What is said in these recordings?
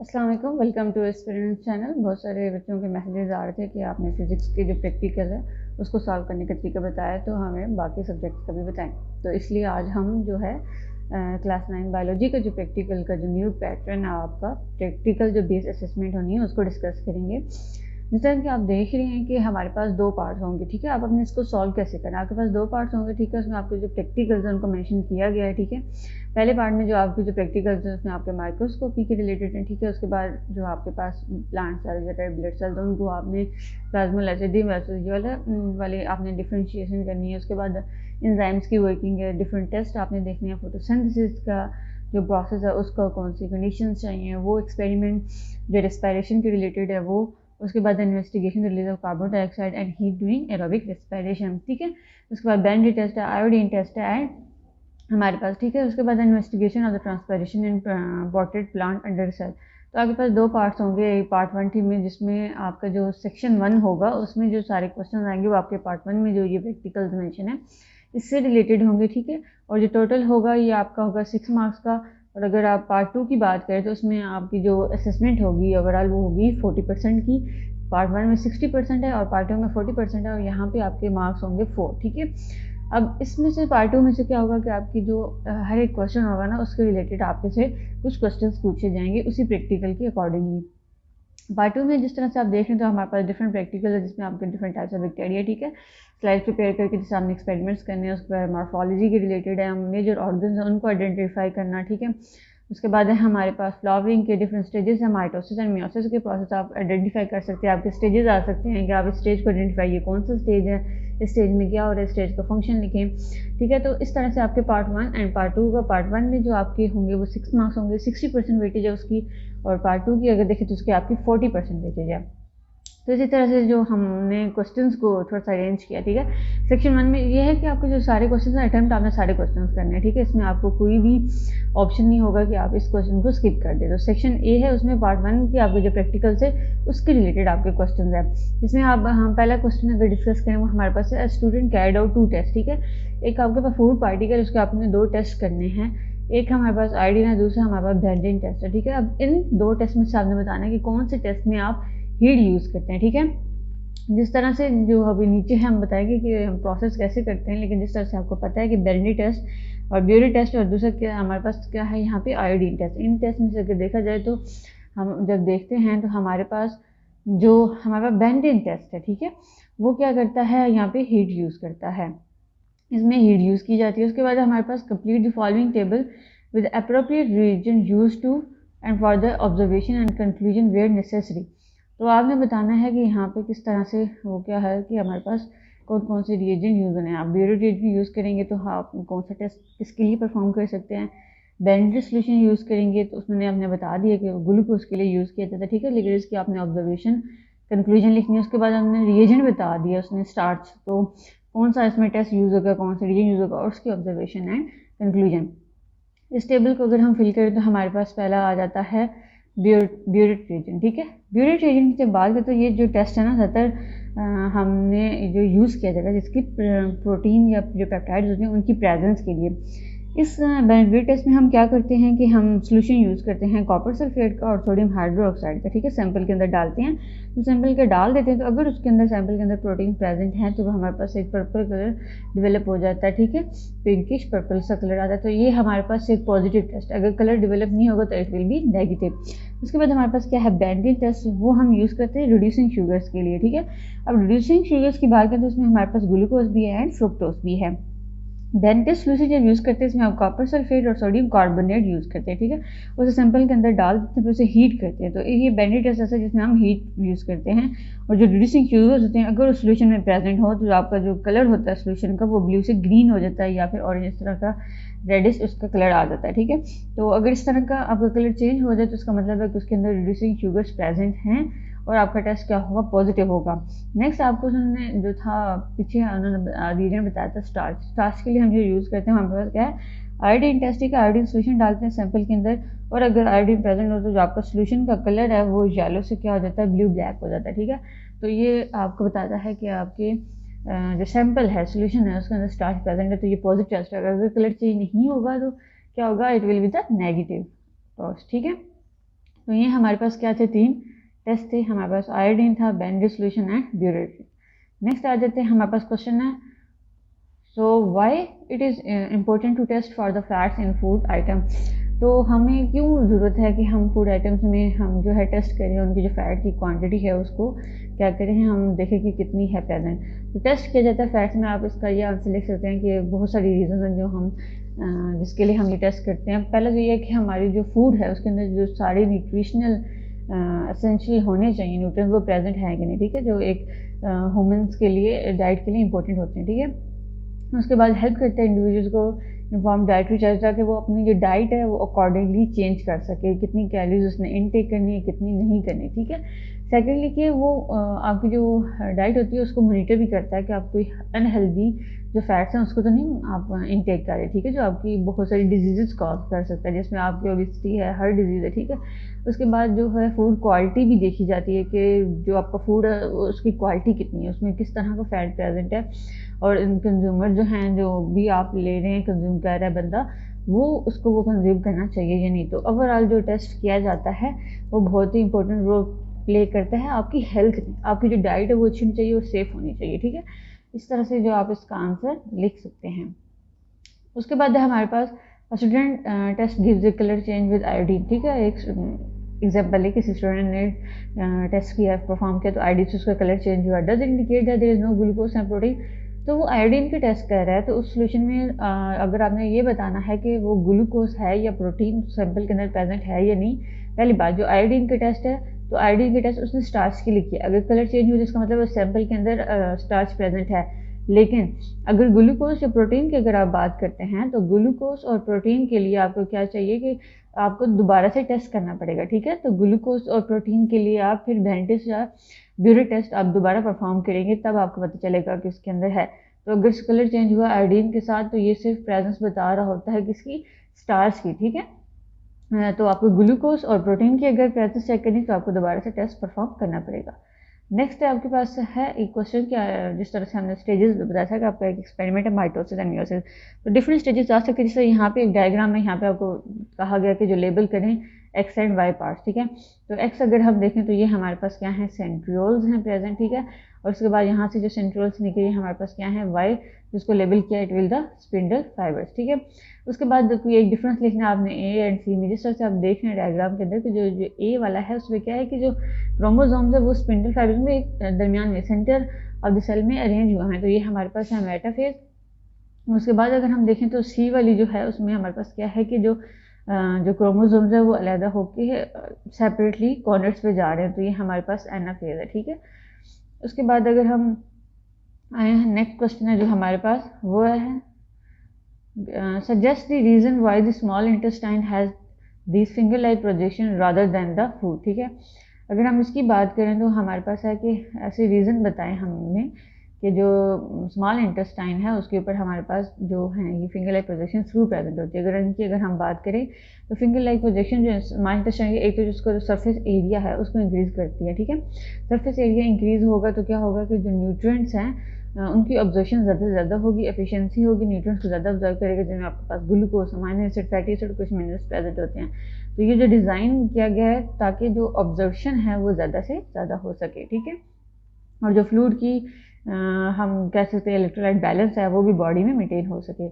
अस्सलाम वालेकुम, welcome to experience channel. बहुत सारे बच्चों के मैसेजेस आ रहे थे कि आपने फिज़िक्स के जो प्रैक्टिकल है उसको सॉल्व करने का तरीका बताया, तो हमें बाकी सब्जेक्ट्स का भी बताएं। तो इसलिए आज हम जो है क्लास 9 बायोलॉजी का जो प्रैक्टिकल का जो न्यू पैटर्न है, आपका प्रैक्टिकल जो बेस असेसमेंट होनी है उसको डिस्कस करेंगे। जिस तरह कि आप देख रहे हैं कि हमारे पास दो पार्ट्स होंगे, ठीक है। आप अपने इसको सॉल्व कैसे करें, आपके पास दो पार्ट्स होंगे, ठीक है। उसमें आपके जो प्रैक्टिकल्स हैं उनको मेंशन किया गया है, ठीक है। पहले पार्ट में जो आपके जो प्रैक्टिकल्स हैं उसमें आपके माइक्रोस्कोपी के रिलेटेड हैं, ठीक है। उसके बाद जो आपके पास plant cells, red blood cells, उनको आपने प्लाज्मोलाइसिटी वाले आपने डिफ्रेंशिएशन करनी है। उसके बाद एंजाइम्स की वर्किंग है, डिफरेंट टेस्ट आपने देखने हैं, फोटोसिंथेसिस का जो प्रोसेस है उसका कौन सी कंडीशंस चाहिए, वो एक्सपेरिमेंट जो रेस्पिरेशन के रिलेटेड है वो। उसके बाद investigation release of carbon dioxide and heat during aerobic respiration, ठीक है। उसके बाद बेंडी टेस्ट है, आयोडीन टेस्ट है एंड हमारे पास, ठीक है। उसके बाद investigation of the transpiration in potted plant under cell. तो आपके पास दो पार्ट्स होंगे, पार्ट 1 थी में जिसमें आपका जो सेक्शन 1 होगा उसमें जो सारे क्वेश्चन आएंगे वो आपके पार्ट 1 में जो ये प्रैक्टिकल्स मेंशन है इससे रिलेटेड होंगे, ठीक है। और जो टोटल होगा ये आपका होगा 6 मार्क्स का। और अगर आप पार्ट 2 की बात करें तो उसमें आपकी जो असेसमेंट होगी ओवरऑल वो होगी 40% की। पार्ट 1 में 60% है और पार्ट 2 में 40% है, और यहाँ पे आपके मार्क्स होंगे 4, ठीक है। अब इसमें से पार्ट 2 में से क्या होगा कि आपकी जो हर एक क्वेश्चन होगा ना उसके रिलेटेड आपके से कुछ क्वेश्चंस पूछे जाएंगे उसी प्रैक्टिकल के अकॉर्डिंगली। पार्ट 2 में जिस तरह से आप देख रहे हैं तो हमारे पास डिफरेंट प्रैक्टिकल है जिसमें आपके डिफरेंट टाइप्स ऑफ बैक्टीरिया, ठीक है। स्लाइड प्रिपेयर करके जैसे आपने एक्सपेरिमेंट्स करने हैं, उसके बाद मॉर्फोलॉजी के रिलेटेड है, मेजर ऑर्गन्स हैं उनको आइडेंटिफाई करना, ठीक है। उसके बाद है हमारे पास फ्लावरिंग के डिफरेंट स्टेजेस है, माइटोसिस एंड मियोसिस के प्रोसेस आप आइडेंटिफाई कर सकते हैं। आपके स्टेजेस आ सकते हैं कि आप इस स्टेज को आइडेंटिफाई, ये कौन सा स्टेज है, इस स्टेज में क्या हो रहा है, स्टेज का फंक्शन लिखें, ठीक है। तो इस तरह से आपके पार्ट 1 एंड पार्ट 2 का पार्ट 1 में जो आपके होंगे वो 6 मार्क्स होंगे, 60% वेटेज है उसकी, और पार्ट 2 की अगर देखें तो उसकी आपकी 40% वेटेज है। तो इसी तरह से जो हमने क्वेश्चंस को थोड़ा सा अरेंज किया, ठीक है। सेक्शन 1 में ये है कि आपके जो सारे क्वेश्चंस हैं अटेम्प्ट आपने सारे क्वेश्चंस करने हैं, ठीक है। इसमें आपको कोई भी ऑप्शन नहीं होगा कि आप इस क्वेश्चन को स्किप कर दें। तो सेक्शन ए है उसमें पार्ट 1 की आपके जो प्रैक्टिकल्स है उसके रिलेटेड आपके क्वेश्चन है। इसमें आप हम पहला क्वेश्चन अगर डिस्कस करें वो हमारे पास है, स्टूडेंट कैरिड आउट 2 टेस्ट, ठीक है। एक आपके पास फूड पार्टिकल, उसके आपने 2 टेस्ट करने हैं। एक हमारे पास आयोडीन है, दूसरा हमारे पास ब्लेंडिंग टेस्ट है, ठीक है। अब इन 2 टेस्ट में से आपने बताना है कि कौन से टेस्ट में आप हीट यूज़ करते हैं, ठीक है। जिस तरह से जो अभी नीचे है हम बताएंगे कि हम प्रोसेस कैसे करते हैं, लेकिन जिस तरह से आपको पता है कि बेरेंडी टेस्ट और ब्यूरी टेस्ट और दूसरा क्या हमारे पास क्या है यहाँ पे आयोडीन टेस्ट। इन टेस्ट में से अगर देखा जाए तो हम जब देखते हैं तो हमारे पास जो हमारे पास बेरेंडी टेस्ट है, ठीक है, वो क्या करता है, यहाँ पे हीट यूज़ करता है, इसमें हीट यूज़ की जाती है। उसके बाद हमारे पास complete the following table with appropriate reason use to and for the observation and conclusion where necessary. तो आपने बताना है कि यहाँ पे किस तरह से वो क्या है कि हमारे पास कौन कौन से रिएजेंट यूज़ होने हैं। आप ब्यूरी रिएजेंट यूज़ करेंगे तो आप कौन सा टेस्ट किसके लिए परफॉर्म कर सकते हैं। बेरेंडी सोल्यूशन यूज़ करेंगे तो उसमें आपने बता दिया कि ग्लूकोज के लिए यूज़ किया जाता है, ठीक है। लेकिन इसकी आपने ऑब्जर्वेशन कंक्लूजन लिखनी है। उसके बाद हमने रिएजेंट बता दिया उसने स्टार्च, तो कौन सा इसमें टेस्ट यूज़ होगा, कौन सा रिएजेंट यूज़ होगा और उसकी ऑब्जर्वेशन एंड कंक्लूजन। इस टेबल को अगर हम फिल करें तो हमारे पास पहला आ जाता है ब्यूरेट रिएजेंट, ठीक है। ब्यूरेट रिएजेंट की जब बात करें तो ये जो टेस्ट है ना ज़्यादातर हमने जो यूज़ किया जाता है जिसकी प्रोटीन या जो पेप्टाइड्स होते हैं उनकी प्रेजेंस के लिए। इस ब्यूरेट टेस्ट में हम क्या करते हैं कि हम सोल्यूशन यूज़ करते हैं कॉपर सल्फेट का और सोडियम हाइड्रोक्साइड का, ठीक है। सैंपल के अंदर डालते हैं, तो सैंपल के डाल देते हैं तो अगर उसके अंदर सैंपल के अंदर प्रोटीन प्रेजेंट है तो हमारे पास एक पर्पल कलर डेवलप हो जाता है, ठीक है। पिंकिश पर्पल सा कलर आता है, तो ये हमारे पास एक पॉजिटिव टेस्ट। अगर कलर डेवलप नहीं होगा तो इट विल बी नेगेटिव। उसके बाद हमारे पास क्या है, बेंडिंग टेस्ट, वो हम यूज़ करते हैं रिड्यूसिंग शुगर्स के लिए, ठीक है। अब रिड्यूसिंग शुगर्स की बात करें तो उसमें हमारे पास ग्लूकोज भी है एंड फ्रुक्टोज भी है। बेंडिंग सोल्यूशन जब यूज़ करते हैं इसमें आप कॉपर सल्फेट और सोडियम कार्बोनेट यूज़ करते हैं, ठीक है। उसे सैंपल के अंदर डाल देते हैं फिर उसे हीट करते हैं, तो ये बेंडिंग टेस्ट ऐसा है जिसमें हम हीट यूज़ करते हैं। और जो रिड्यूसिंग शुगर्स होते हैं अगर उस सोल्यूशन में प्रेजेंट हो तो आपका जो कलर होता है सोल्यूशन का वो ब्लू से ग्रीन हो जाता है या फिर ऑरेंज इस तरह का रेडिश उसका कलर आ जाता है, ठीक है। तो अगर इस तरह का आपका कलर चेंज हो जाए तो उसका मतलब है कि उसके अंदर रिड्यूसिंग शुगर्स प्रेजेंट हैं और आपका टेस्ट क्या होगा, पॉजिटिव होगा। नेक्स्ट आपको उन्होंने जो था पीछे उन्होंने रीजन बताया था स्टार्च। स्टार्च के लिए हम जो यूज़ करते हैं हमारे पास क्या है, आयोडीन टेस्ट, ठीक है। आयोडीन सोल्यूशन डालते हैं सैंपल के अंदर और अगर आयोडीन प्रेजेंट हो तो जो आपका सोल्यूशन का कलर है वो येलो से क्या हो जाता है, ब्लू ब्लैक हो जाता है, ठीक है। तो ये आपको बताता है कि आपके जो सैंपल है सोल्यूशन है उसके अंदर स्टार्च प्रेजेंट है तो ये पॉजिटिव टेस्ट है। अगर कलर चेंज नहीं होगा तो क्या होगा, it will be the negative test, ठीक है। तो ये हमारे पास क्या थे, 3 टेस्ट थे हमारे पास, आयोडीन था, benzene solution and burette. Next आ जाते हैं हमारे पास क्वेश्चन है, so why it is important to test for the fats in food item. तो हमें क्यों ज़रूरत है कि हम फूड आइटम्स में हम जो है टेस्ट करें, उनकी जो फैट की क्वांटिटी है उसको क्या करें, हम देखें कि कितनी है प्रेजेंट। तो टेस्ट किया जाता है फैट्स में, आप इसका ये आंसर लिख सकते हैं कि बहुत सारी रीज़न हैं जो हम जिसके लिए हम ये टेस्ट करते हैं। पहला तो ये है कि हमारी जो फूड है उसके अंदर जो सारे न्यूट्रिशनल एसेंशियल होने चाहिए न्यूट्रिएंट्स वो प्रेजेंट है कि नहीं, ठीक है, जो एक ह्यूमंस के लिए डाइट के लिए इंपॉर्टेंट होते हैं, ठीक है। उसके बाद हेल्प करते हैं इंडिविजुअल्स को इन्फॉर्म डाइटरी चार्ज, ताकि वो अपनी जो डाइट है वो अकॉर्डिंगली चेंज कर सके, कितनी कैलोरीज उसने इनटेक करनी है, कितनी नहीं करनी, ठीक है। सेकेंडली कि वो आपकी जो डाइट होती है उसको मॉनिटर भी करता है कि आप कोई अनहेल्दी जो फैट्स हैं उसको तो नहीं आप इनटेक कर रहे, ठीक है, जो आपकी बहुत सारी डिजीज़ कॉज कर सकता है, जिसमें आपकी ओबेसिटी है, हर डिजीज़ है, ठीक है। उसके बाद जो है फूड क्वालिटी भी देखी जाती है कि जो आपका फूड है उसकी क्वालिटी कितनी है, उसमें किस तरह का फैट प्रेजेंट है, और कंज्यूमर जो हैं, जो भी आप ले रहे हैं, कंज्यूम कर रहा है बंदा, वो उसको वो कंज्यूम करना चाहिए या नहीं। तो ओवरऑल जो टेस्ट किया जाता है वो बहुत ही इंपॉर्टेंट रोल प्ले करता है आपकी हेल्थ में। आपकी जो डाइट है वो अच्छी होनी चाहिए और सेफ होनी चाहिए, ठीक है। इस तरह से जो आप इसका आंसर लिख सकते हैं। उसके बाद है हमारे पास student test gives a colour change with iodine, ठीक है। एक एग्जाम्पल है, किसी स्टूडेंट ने टेस्ट किया, परफॉर्म किया, तो आयोडीन से उसका कलर चेंज हुआ, does indicate that there is no glucose and protein. तो वो आयोडीन की टेस्ट कर रहा है, तो उस सोल्यूशन में अगर आपने ये बताना है कि वो ग्लूकोज है या प्रोटीन सैंपल के अंदर प्रेजेंट है या नहीं। पहली बात, जो आयोडीन की टेस्ट है, तो आयोडीन की टेस्ट उसने स्टार्च की लिखी है, अगर कलर चेंज हुआ जिसका मतलब सैंपल के अंदर स्टार्च प्रेजेंट है। लेकिन अगर ग्लूकोज या प्रोटीन की अगर आप बात करते हैं, तो ग्लूकोज और प्रोटीन के लिए आपको क्या चाहिए कि आपको दोबारा से टेस्ट करना पड़ेगा, ठीक है। तो ग्लूकोज और प्रोटीन के लिए आप फिर बेंटिस या ब्यूरेट टेस्ट आप दोबारा परफॉर्म करेंगे, तब आपको पता चलेगा कि उसके अंदर है। तो अगर कलर चेंज हुआ आयोडीन के साथ, तो ये सिर्फ प्रेजेंस बता रहा होता है किसकी, स्टार्च की, ठीक है। तो आपको ग्लूकोज और प्रोटीन की अगर प्रेजेंस चेक करनी तो आपको दोबारा से टेस्ट परफॉर्म करना पड़ेगा। नेक्स्ट आपके पास है एक क्वेश्चन, क्या जिस तरह से हमने स्टेजेस बताया था कि आपका एक एक्सपेरिमेंट है माइटोसिस एंड मियोसिस, तो डिफरेंट स्टेजेस आ सकते हैं। जैसे यहाँ पे एक डायग्राम है, यहाँ पे आपको कहा गया कि जो लेबल करें एक्स एंड वाई पार्ट्स, ठीक है। तो एक्स अगर हम देखें तो ये हमारे पास क्या है, सेंट्रियोल्स हैं प्रेजेंट, ठीक है। और उसके बाद यहाँ से जो सेंट्रियोल्स निकले हमारे पास क्या है, वाई, जिसको लेबल किया it will the spindle fibres, ठीक है। उसके बाद कोई एक डिफरेंस लिखना है आपने ए एंड सी में, जिस तरह से आप देख रहे हैं डायग्राम के अंदर कि जो ए वाला है उसमें क्या है कि जो क्रोमोसोम्स है वो स्पिंडल फाइबर्स में एक दरमियान में सेंटर ऑफ द सेल में अरेंज हुआ है, तो ये हमारे पास है मेटाफेज। उसके बाद अगर हम देखें तो सी वाली जो है उसमें हमारे पास क्या है कि जो क्रोमोसोम्स है वो अलहदा होकर सेपरेटली कॉर्नर्स पे जा रहे हैं, तो ये हमारे पास एनाफेज है, ठीक है। उसके बाद अगर हम आए हैं नेक्स्ट क्वेश्चन है जो हमारे पास वो है, suggest the reason why the small intestine has this finger like projection rather than the food, ठीक है। अगर हम इसकी बात करें तो हमारे पास है कि ऐसे रीज़न बताएं हमने कि जो स्मॉल इंटेस्टाइन है उसके ऊपर हमारे पास जो है ये finger like projection through present होती है। अगर हम बात करें तो फिंगर लाइक प्रोजेक्शन जो स्मॉल इंटेस्टाइन की एक तो जिसका जो सरफेस एरिया है उसको इंक्रीज़ करती है, ठीक है। सरफेस एरिया इंक्रीज़ होगा तो क्या होगा कि जो न्यूट्रिएंट्स हैं उनकी ऑब्जर्वेशन ज़्यादा से ज़्यादा होगी, एफिशिएंसी होगी, न्यूट्रिएंट्स को ज़्यादा ऑब्जर्व करेगा, जिनमें आपके पास glucose, amino acid, fatty acid, कुछ मिनरल्स प्रेजेंट होते हैं। तो ये जो डिज़ाइन किया गया है ताकि जो ऑब्जर्वेशन है वो ज़्यादा से ज़्यादा हो सके, ठीक है। और जो फ्लूइड की हम कह सकते हैं इलेक्ट्रोलाइट बैलेंस है वो भी बॉडी में मेंटेन हो सके।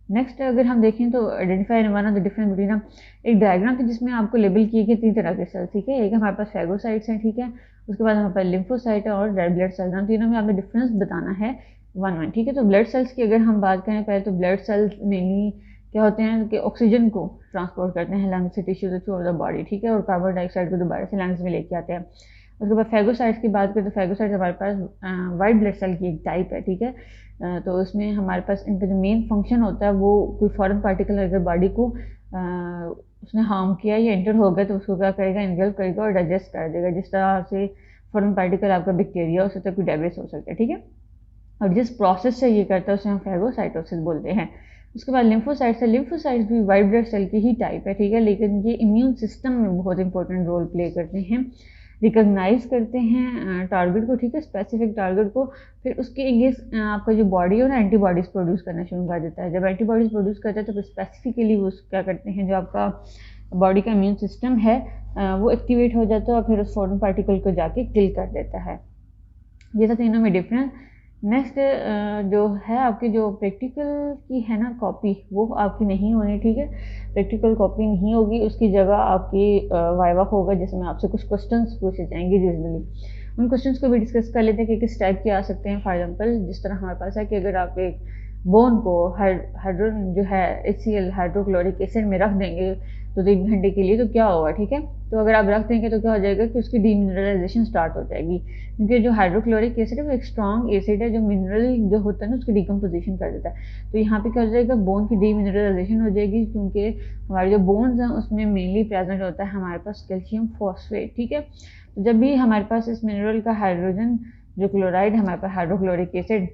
नेक्स्ट अगर हम देखें तो identify one of the difference between, एक डायग्राम थी जिसमें आपको लेबल किए गए 3 तरह के सेल्स, ठीक है। एक हमारे पास फैगोसाइट्स हैं, ठीक है। उसके बाद हमारे पास लिम्फोसाइट है और रेड ब्लड सेल्स हैं। तीनों में आपने डिफरेंस बताना है 1-1, ठीक है। तो ब्लड सेल्स की अगर हम बात करें पहले, तो ब्लड सेल्स मेनली क्या होते हैं कि ऑक्सीजन को ट्रांसपोर्ट करते हैं लंग्स से टिश्यू से थ्रू आउट द बॉडी, ठीक है, और कार्बन डाइऑक्साइड को दोबारा से लंग्स में लेके आते हैं। उसके बाद फैगोसाइट्स की बात करें तो फैगोसाइट्स हमारे पास वाइट ब्लड सेल की एक टाइप है, ठीक है। तो उसमें हमारे पास इनका जो मेन फंक्शन होता है वो कोई फॉरेन पार्टिकल अगर बॉडी को उसने हार्म किया या एंटर हो गया तो उसको क्या करेगा, इन्गल्फ करेगा और डाइजेस्ट कर देगा। जिस तरह से फॉरेन पार्टिकल आपका बैक्टीरिया हो सकता है, कोई डैमेज हो सकता है, ठीक है। और जिस प्रोसेस से ये करता है उसे हम फैगोसाइटोसिस बोलते हैं। उसके बाद लिम्फोसाइट्स है, लिम्फोसाइट्स भी वाइट ब्लड सेल की ही टाइप है, ठीक है, लेकिन ये इम्यून सिस्टम में बहुत इंपॉर्टेंट रोल प्ले करते हैं, रिकॉग्नाइज करते हैं टारगेट को, ठीक है, स्पेसिफिक टारगेट को, फिर उसके अगेंस्ट आपका जो बॉडी है ना एंटीबॉडीज़ प्रोड्यूस करना शुरू कर देता है। जब एंटीबॉडीज़ प्रोड्यूस करता है तो फिर स्पेसिफिकली वो क्या करते हैं, जो आपका बॉडी का इम्यून सिस्टम है वो एक्टिवेट हो जाता है और फिर उस फॉरेन पार्टिकल को जाके किल कर देता है। ये था तीनों में डिफरेंस। नेक्स्ट जो है आपकी जो प्रैक्टिकल की है ना कॉपी, वो आपकी नहीं होनी, ठीक है। प्रैक्टिकल कॉपी नहीं होगी, उसकी जगह आपकी वाइवा होगा जिसमें आपसे कुछ क्वेश्चंस पूछे जाएंगे रीजनली। उन क्वेश्चंस को भी डिस्कस कर लेते हैं कि किस टाइप के आ सकते हैं। फॉर एग्जांपल जिस तरह हमारे पास है कि अगर आप एक बोन को हाइड्रो जो है HCl हाइड्रोक्लोरिक एसिड में रख देंगे तो 1 घंटे के लिए, तो क्या होगा, ठीक है। तो अगर आप रख देंगे तो क्या हो जाएगा कि उसकी डीमिनरलाइजेशन स्टार्ट हो जाएगी, क्योंकि जो हाइड्रोक्लोरिक एसिड है वो एक स्ट्रॉन्ग एसिड है जो मिनरल जो होता है ना उसकी डिकम्पोजिशन कर देता है। तो यहाँ पे क्या हो जाएगा, बोन की डीमिनरलाइजेशन हो जाएगी, क्योंकि हमारे जो बोन्स हैं उसमें मेनली प्रेजेंट होता है हमारे पास कैल्शियम फॉस्फेट, ठीक है। तो जब भी हमारे पास इस मिनरल का हाइड्रोजन जो क्लोराइड हमारे पास हाइड्रोक्लोरिक एसिड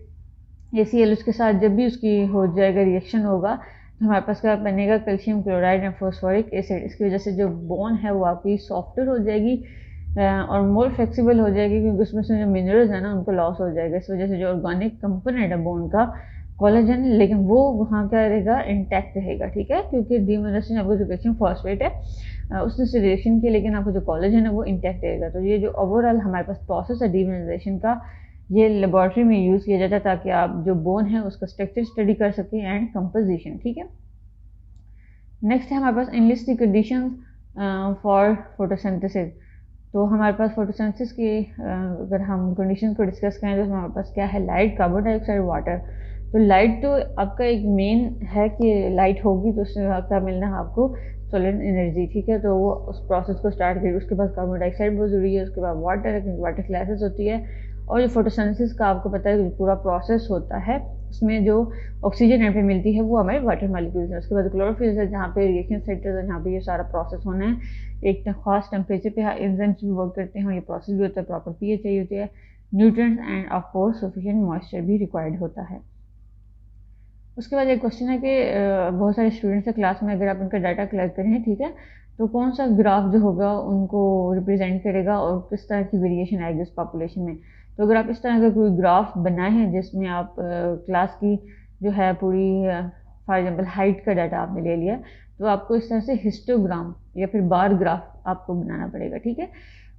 HCl उसके साथ जब भी उसकी हो जाएगा रिएक्शन होगा तो हमारे पास क्या बनेगा, calcium chloride and phosphoric acid. इसकी वजह से जो बोन है वो आपकी सॉफ्टर हो जाएगी और मोर फ्लेक्सिबल हो जाएगी, क्योंकि उसमें से जो मिनरल्स है ना उनको लॉस हो जाएगा। इस वजह से जो ऑर्गेनिक कंपोनेंट है बोन का कोलेजन, लेकिन वो वहाँ क्या रहेगा, इंटैक्ट रहेगा, ठीक है। क्योंकि डीमिनरलाइजेशन आपको जो कैल्शियम फॉस्फेट है उसने से रिएक्शन की, लेकिन आपको जो कोलेजन है वो इंटैक्ट रहेगा। तो ये जो ओवरऑल हमारे पास प्रोसेस है डीमिनरलाइजेशन का, ये लेबोरेटरी में यूज़ किया जाता है ताकि आप जो बोन है उसका स्ट्रक्चर स्टडी कर सकें एंड कंपोजिशन, ठीक है। नेक्स्ट है हमारे पास इनलिस्ट कंडीशन फॉर फोटोसिंथेसिस। तो हमारे पास फोटोसिंथेसिस की अगर हम कंडीशन को डिस्कस करें तो हमारे पास क्या है, लाइट, कार्बन डाइऑक्साइड, वाटर। तो लाइट तो आपका एक मेन है कि लाइट होगी तो उससे क्या मिलना है आपको, सोलर एनर्जी, ठीक है। तो वो उस प्रोसेस को स्टार्ट करेगी। उसके बाद कार्बन डाइऑक्साइड बहुत ज़रूरी है, उसके बाद वाटर है क्योंकि वाटर क्लासेस होती है। और जो फोटोसिंथेसिस का आपको पता है कि पूरा प्रोसेस होता है उसमें जो ऑक्सीजन यहाँ पे मिलती है वो हमारे वाटर मॉलिक्यूल्स हैं। उसके बाद क्लोरोफिल है जहाँ पे रिएक्शन सेंटर्स है, जहाँ पे ये सारा प्रोसेस होना है। एक खास टेम्परेचर पे एंजाइम्स भी वर्क करते हैं, ये प्रोसेस भी होता है, प्रॉपर pH चाहिए होती है, nutrients end of course sufficient moisture भी रिक्वायर्ड होता है। उसके बाद एक क्वेश्चन है कि बहुत सारे स्टूडेंट्स हैं क्लास में, अगर आप उनका डाटा कलेक्ट करें, ठीक है, तो कौन सा ग्राफ जो होगा उनको रिप्रेजेंट करेगा और किस तरह की वेरिएशन आएगी उस पॉपुलेशन में। तो अगर आप इस तरह का कोई ग्राफ बनाए हैं जिसमें आप क्लास की जो है पूरी फॉर एग्जांपल हाइट का डाटा आपने ले लिया, तो आपको इस तरह से हिस्टोग्राम या फिर बार ग्राफ आपको बनाना पड़ेगा, ठीक है।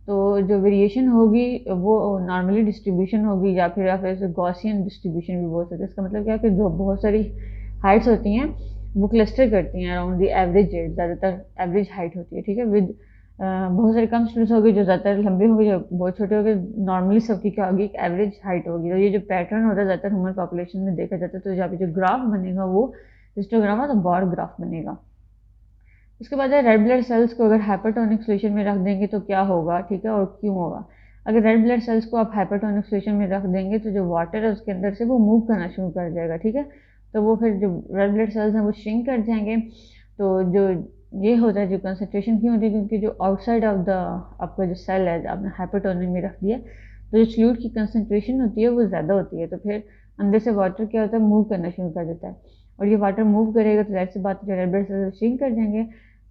तो जो वेरिएशन होगी वो नॉर्मली डिस्ट्रीब्यूशन होगी या फिर आप ऐसे गॉसियन डिस्ट्रीब्यूशन भी बोल सकते हैं। इसका मतलब क्या है कि जो बहुत सारी हाइट्स होती हैं वो क्लस्टर करती हैं अराउंड दी एवरेज रेट, ज़्यादातर एवरेज हाइट होती है, ठीक है। विद बहुत सारे कम स्टूडेंट्स होंगे जो ज़्यादातर लंबे होंगे, जो बहुत छोटे होंगे, नॉर्मली सबकी क्या होगी, एक एवरेज हाइट होगी। तो ये जो पैटर्न होता है ज़्यादातर ह्यूमन पॉपुलेशन में देखा जाता है। तो यहाँ पे जो ग्राफ बनेगा वो हिस्टोग्राम है, तो बार ग्राफ बनेगा। उसके बाद रेड ब्लड सेल्स को अगर हाइपरटोनिक सोल्यूशन में रख देंगे तो क्या होगा, ठीक है, और क्यों होगा। अगर रेड ब्लड सेल्स को आप हाइपरटोनिक सोल्यूशन में रख देंगे तो जो वाटर है उसके अंदर से वो मूव करना शुरू कर जाएगा, ठीक है। तो वो फिर जो रेड ब्लड सेल्स हैं वो श्रिंक कर जाएंगे। तो जो ये होता है, जो कंसनट्रेशन क्यों होती है, क्योंकि जो आउटसाइड ऑफ द आपका जो सेल है आपने हाइपरटोनिक में रख दिया तो जो फ्लूइड की कंसनट्रेशन होती है वो ज़्यादा होती है। तो फिर अंदर से वाटर क्या होता है, मूव करना शुरू कर देता है। और ये वाटर मूव करेगा तो जाहिर सी बात है जो रेड ब्लड सेल्स श्रिंक कर जाएंगे।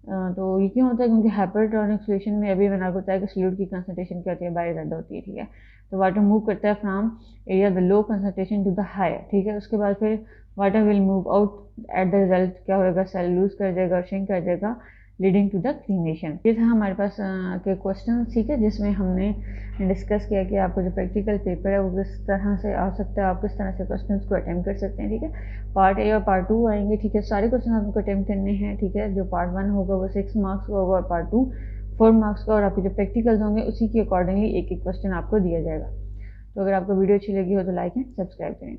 तो ये क्यों होता है, क्योंकि हाइपरटोनिक सोल्यूशन में अभी मैंने आपको बताया कि फ्लूइड की कंसनट्रेशन क्या होती है, बाहर ज़्यादा होती है, ठीक है। तो वाटर मूव करता है from area the low concentration to the higher, ठीक है। उसके बाद फिर water will move out, at the result क्या होगा, सेल लूज कर जाएगा और श्रिंक कर जाएगा, लीडिंग टू द क्लीनेशन। ये था हमारे पास के क्वेश्चन, ठीक है, जिसमें हमने डिस्कस किया कि आपको जो प्रैक्टिकल पेपर है वो किस तरह से आ सकता है, आप किस तरह से क्वेश्चन को अटेम्प्ट कर सकते हैं, ठीक है। पार्ट ए और पार्ट 2 आएंगे, ठीक है। सारे क्वेश्चन आपको अटेम्प्ट करने हैं, ठीक है। जो पार्ट 1 होगा वो 6 मार्क्स का होगा और पार्ट 2 4 मार्क्स का, और आपके जो प्रैक्टिकल्स होंगे उसी के अकॉर्डिंगली एक एक क्वेश्चन आपको दिया जाएगा। तो अगर आपको वीडियो अच्छी लगी हो तो लाइक एंड सब्सक्राइब करें।